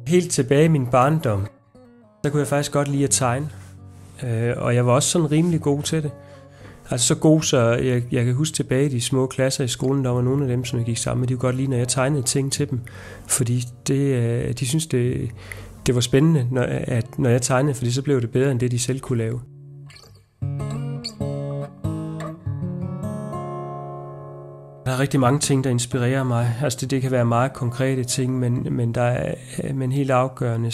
Helt tilbage i min barndom, der kunne jeg faktisk godt lide at tegne. Og jeg var også sådan rimelig god til det. Altså så god, så jeg kan huske tilbage i de små klasser i skolen, der var nogle af dem, som jeg gik sammen med, de kunne godt lide, når jeg tegnede ting til dem. Fordi de synes det var spændende, når jeg tegnede, fordi så blev det bedre, end det de selv kunne lave. Der er rigtig mange ting, der inspirerer mig. Altså det kan være meget konkrete ting, men helt afgørende,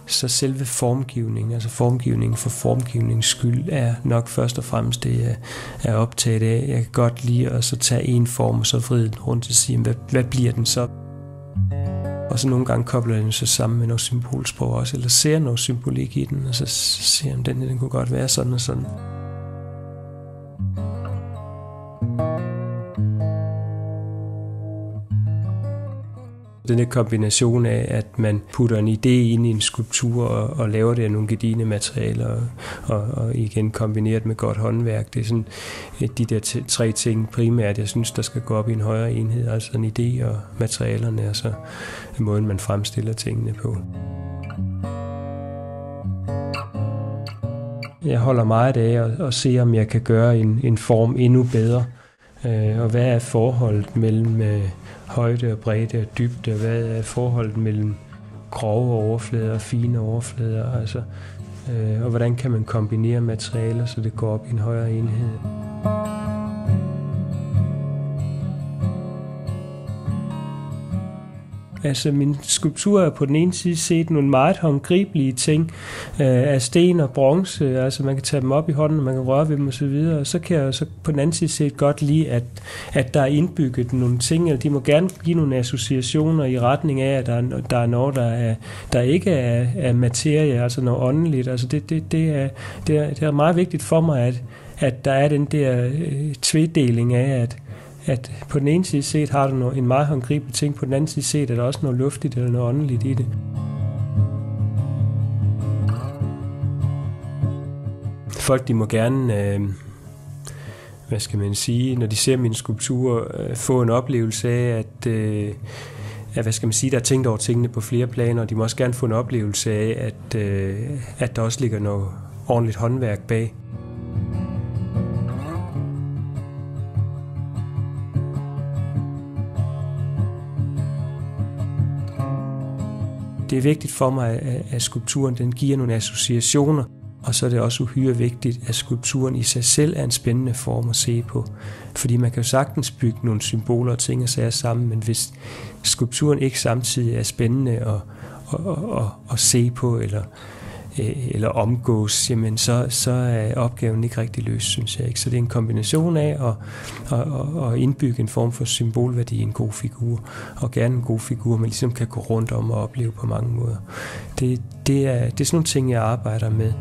så selve formgivningen, altså formgivningen for formgivningens skyld, er nok først og fremmest det, jeg er optaget af. Jeg kan godt lide at så tage en form, og så vride den rundt og sige, hvad bliver den så? Og så nogle gange kobler jeg den så sammen med noget symbolsprog også, eller ser noget symbolik i den, og så ser jeg, om den kunne godt være sådan og sådan. Den her kombination af, at man putter en idé ind i en skulptur og laver det af nogle gedigne materialer og igen kombineret med godt håndværk. Det er sådan de der tre ting primært, jeg synes, der skal gå op i en højere enhed. Altså en idé og materialerne, og så måden, man fremstiller tingene på. Jeg holder meget af at se, om jeg kan gøre en form endnu bedre. Og hvad er forholdet mellem højde og bredde og dybde? Hvad er forholdet mellem grove overflader og fine overflader? Altså, og hvordan kan man kombinere materialer, så det går op i en højere enhed? Altså min skulptur er på den ene side set nogle meget håndgribelige ting af sten og bronze, altså man kan tage dem op i hånden, og man kan røre ved dem osv., og så kan jeg så på den anden side set godt lide, at der er indbygget nogle ting, eller de må gerne give nogle associationer i retning af, at der er noget, der ikke er materie, altså noget åndeligt. Altså det er meget vigtigt for mig, at der er den der tvedeling af, at på den ene side set har du en meget håndgribelig ting, på den anden side set er der også noget luftigt eller noget åndeligt i det. Folk, de må gerne, hvad skal man sige, når de ser min skulptur, få en oplevelse af, at hvad skal man sige, der er tænkt over tingene på flere planer, og de må også gerne få en oplevelse af, at der også ligger noget ordentligt håndværk bag. Det er vigtigt for mig, at skulpturen den giver nogle associationer, og så er det også uhyre vigtigt, at skulpturen i sig selv er en spændende form at se på. Fordi man kan jo sagtens bygge nogle symboler og ting og sager sammen, men hvis skulpturen ikke samtidig er spændende at se på eller omgås, jamen så er opgaven ikke rigtig løst, synes jeg ikke. Så det er en kombination af at indbygge en form for symbolværdi i en god figur, og gerne en god figur, man ligesom kan gå rundt om og opleve på mange måder. Det er sådan nogle ting, jeg arbejder med.